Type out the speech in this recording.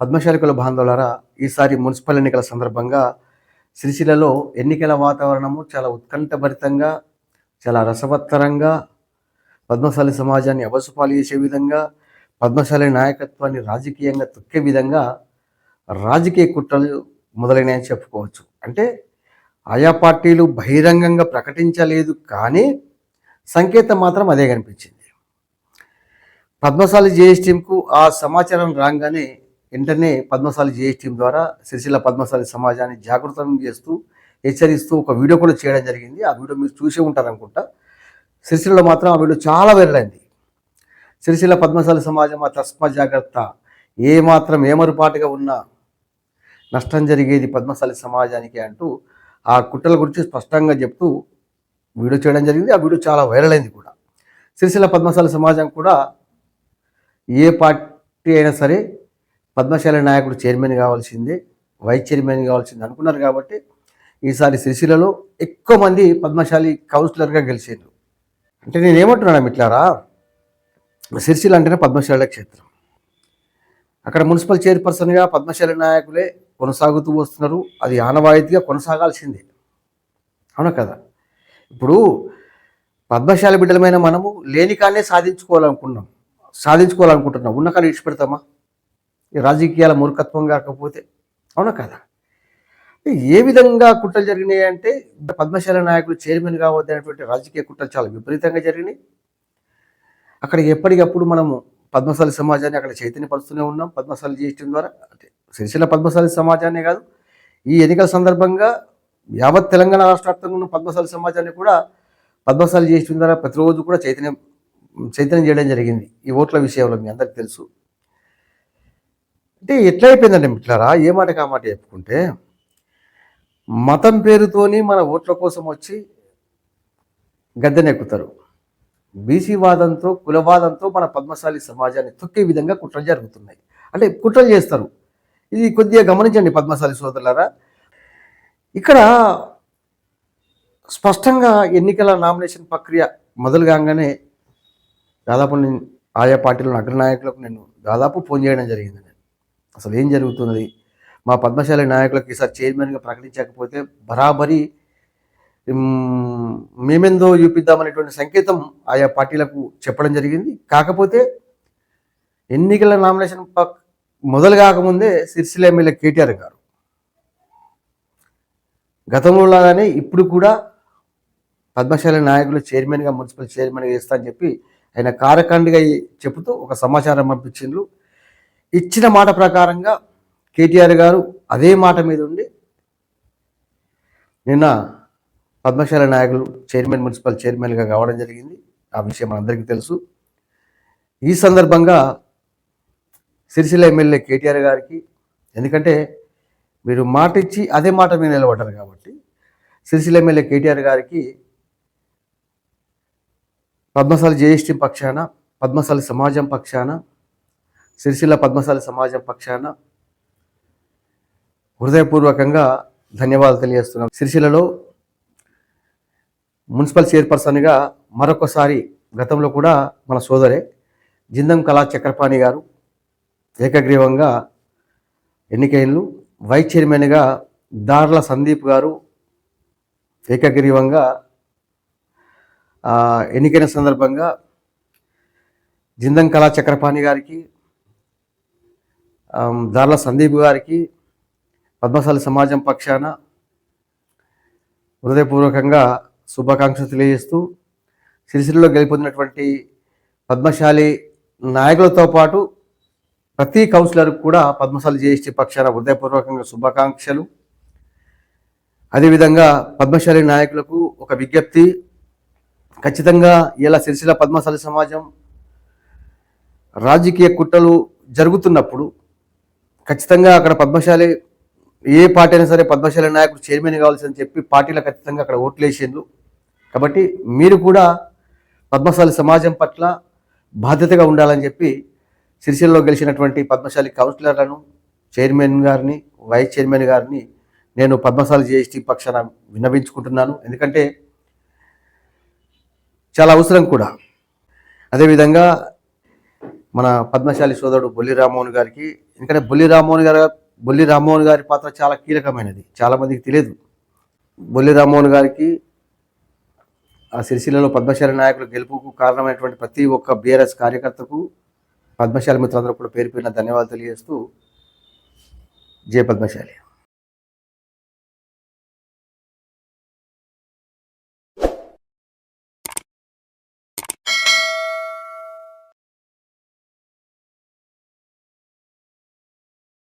పద్మశాలి కుల బాంధవులారా, ఈసారి మున్సిపల్ ఎన్నికల సందర్భంగా సిరిసిల్లలో ఎన్నికల వాతావరణము చాలా ఉత్కంఠభరితంగా, చాలా రసవత్తరంగా, పద్మశాలి సమాజాన్ని అబసుపాలు చేసే విధంగా, పద్మశాలి నాయకత్వాన్ని రాజకీయంగా తొక్కే విధంగా రాజకీయ కుట్రలు మొదలైనాయని చెప్పుకోవచ్చు. అంటే ఆయా పార్టీలు బహిరంగంగా ప్రకటించలేదు, కానీ సంకేతం మాత్రం అదే కనిపించింది. పద్మశాలి జేఎస్ టీంకు ఆ సమాచారం రాగానే వెంటనే పద్మశాలి జేఎస్ టీం ద్వారా సిరిసిల్ల పద్మశాలి సమాజాన్ని జాగృతం చేస్తూ, హెచ్చరిస్తూ ఒక వీడియో కూడా చేయడం జరిగింది. ఆ వీడియో మీరు చూసే ఉంటారనుకుంటా. సిరిసిల్లలో మాత్రం ఆ వీడియో చాలా వైరల్ అయింది. సిరిసిల్ల పద్మశాలి సమాజం ఆ తస్మ జాగ్రత్త, ఏ మాత్రం ఏమరుపాటుగా ఉన్నా నష్టం జరిగేది పద్మశాలి సమాజానికి అంటూ ఆ కుట్రల గురించి స్పష్టంగా చెప్తూ వీడియో చేయడం జరిగింది. ఆ వీడియో చాలా వైరల్ అయింది కూడా. సిరిసిల్ల పద్మశాలి సమాజం కూడా ఏ పార్టీ అయినా సరే పద్మశాలి నాయకుడు చైర్మన్ కావాల్సిందే, వైస్ చైర్మన్ కావాల్సిందే అనుకున్నారు. కాబట్టి ఈసారి సిరిసిల్లలో ఎక్కువ మంది పద్మశాలి కౌన్సిలర్గా గెలిచారు. అంటే నేనేమంటున్నాను మిట్లారా, సిరిసిల్ల అంటేనే పద్మశాలి క్షేత్రం. అక్కడ మున్సిపల్ చైర్పర్సన్గా పద్మశాలి నాయకులే కొనసాగుతూ వస్తున్నారు. అది ఆనవాయితీగా కొనసాగాల్సిందే, అవునా కదా? ఇప్పుడు పద్మశాలి బిడ్డలమైన మనము లేని కానే సాధించుకోవాలనుకుంటున్నాం. ఉన్న కానీ విడిచిపెడతామా? ఈ రాజకీయాల మూర్ఖత్వం కాకపోతే, అవునా కదా? ఏ విధంగా కుట్రలు జరిగినాయి అంటే, పద్మశాలి నాయకులు చైర్మన్ కావద్దనేటువంటి రాజకీయ కుట్రలు చాలా విపరీతంగా జరిగినాయి. అక్కడ ఎప్పటికప్పుడు మనము పద్మశాలి సమాజాన్ని అక్కడ చైతన్యపరుస్తూనే ఉన్నాం. పద్మశాలి జీఎస్టీ ద్వారా, అంటే సిరిసిల్ల పద్మశాలి సమాజాన్ని కాదు, ఈ ఎన్నికల సందర్భంగా యావత్ తెలంగాణ రాష్ట్ర వ్యాప్తంగా ఉన్న పద్మశాలి సమాజాన్ని కూడా పద్మశాలి జీఎస్టీ ద్వారా ప్రతిరోజు కూడా చైతన్యం చేయడం జరిగింది. ఈ ఓట్ల విషయంలో మీ అందరికీ తెలుసు. అంటే ఎట్లా అయిపోయిందండి మిట్లారా, ఏ మాటకి ఆ మాట చెప్పుకుంటే, మతం పేరుతోని మన ఓట్ల కోసం వచ్చి గద్దెనెక్కుతారు. బీసీ వాదంతో, కులవాదంతో మన పద్మశాలి సమాజాన్ని తొక్కే విధంగా కుట్రలు జరుగుతున్నాయి. అంటే కుట్రలు చేస్తారు. ఇది కొద్దిగా గమనించండి పద్మశాలి సోదరులారా. ఇక్కడ స్పష్టంగా ఎన్నికల నామినేషన్ ప్రక్రియ మొదలు కాగానే దాదాపు నేను ఆయా పార్టీల అగ్రనాయకులకు దాదాపు ఫోన్ చేయడం జరిగింది. అసలు ఏం జరుగుతున్నది, మా పద్మశాలి నాయకులకు ఈసారి చైర్మన్గా ప్రకటించకపోతే బరాబరి మేమెందో చూపిద్దామనేటువంటి సంకేతం ఆయా పార్టీలకు చెప్పడం జరిగింది. కాకపోతే ఎన్నికల నామినేషన్ మొదలు కాకముందే సిరిసిల్ల ఎమ్మెల్యే కేటీఆర్ గారు గతంలో లాగానే ఇప్పుడు కూడా పద్మశాలి నాయకులు చైర్మన్గా, మున్సిపల్ చైర్మన్గా చేస్తా అని చెప్పి ఆయన కారకండిగా చెబుతూ ఒక సమాచారం పంపించిండ్రు. ఇచ్చిన మాట ప్రకారంగా కేటీఆర్ గారు అదే మాట మీద ఉండి నిన్న పద్మశాలి నాయకులు చైర్మన్, మున్సిపల్ చైర్మన్గా కావడం జరిగింది. ఆ విషయం మనందరికీ తెలుసు. ఈ సందర్భంగా సిరిసిల్ల ఎమ్మెల్యే కేటీఆర్ గారికి, ఎందుకంటే మీరు మాట ఇచ్చి అదే మాట మీద నిలబడ్డారు కాబట్టి, సిరిసిల్ల ఎమ్మెల్యే కేటీఆర్ గారికి పద్మశాలి జేఎస్టీ పక్షాన, పద్మశాలి సమాజం పక్షాన, సిరిసిల్ల పద్మశాలి సమాజం పక్షాన హృదయపూర్వకంగా ధన్యవాదాలు తెలియజేస్తున్నాం. సిరిసిల్లలో మున్సిపల్ చైర్పర్సన్గా మరొకసారి గతంలో కూడా మన సోదరే జిందం కళా చక్రపాణి గారు ఏకగ్రీవంగా ఎన్నికైనలు. వైస్ చైర్మన్గా దార్ల సందీప్ గారు ఏకగ్రీవంగా ఎన్నికైన సందర్భంగా జిందం కళా చక్రపాణి గారికి, దార్ల సందీప్ గారికి పద్మశాలి సమాజం పక్షాన హృదయపూర్వకంగా శుభాకాంక్షలు తెలియజేస్తూ, సిరిసిల్లలో గెలుపొందినటువంటి పద్మశాలి నాయకులతో పాటు ప్రతి కౌన్సిలర్కు కూడా పద్మశాలి జేఎస్టీ పక్షాన హృదయపూర్వకంగా శుభాకాంక్షలు. అదేవిధంగా పద్మశాలి నాయకులకు ఒక విజ్ఞప్తి, ఖచ్చితంగా ఇలా సిరిసిల్ల పద్మశాలి సమాజం రాజకీయ కుట్రలు జరుగుతున్నప్పుడు ఖచ్చితంగా అక్కడ పద్మశాలి ఏ పార్టీ అయినా సరే పద్మశాలి నాయకుడు చైర్మన్ కావాల్సిందని చెప్పి పార్టీలు ఖచ్చితంగా అక్కడ ఓట్లు వేసిండ్రు. కాబట్టి మీరు కూడా పద్మశాలి సమాజం పట్ల బాధ్యతగా ఉండాలని చెప్పి సిరిసిల్లలో గెలిచినటువంటి పద్మశాలి కౌన్సిలర్లను, చైర్మన్ గారిని, వైస్ చైర్మన్ గారిని నేను పద్మశాలి జేఎస్టీ పక్షాన విన్నవించుకుంటున్నాను. ఎందుకంటే చాలా అవసరం కూడా. అదేవిధంగా మన పద్మశాలి సోదరుడు బొల్లి రామ్మోహన్ గారికి ఎందుకంటే బొల్లి రామ్మోహన్ గారి పాత్ర చాలా కీలకమైనది, చాలా మందికి తెలియదు. బొల్లి రామ్మోహన్ గారికి ఆ సిరిసిల్లలో పద్మశాలి నాయకుల గెలుపుకు కారణమైనటువంటి ప్రతి ఒక్క బీఆర్ఎస్ కార్యకర్తకు, పద్మశాలి మిత్రులందరూ కూడా పేరు పేరున ధన్యవాదాలు తెలియజేస్తూ జై పద్మశాలి.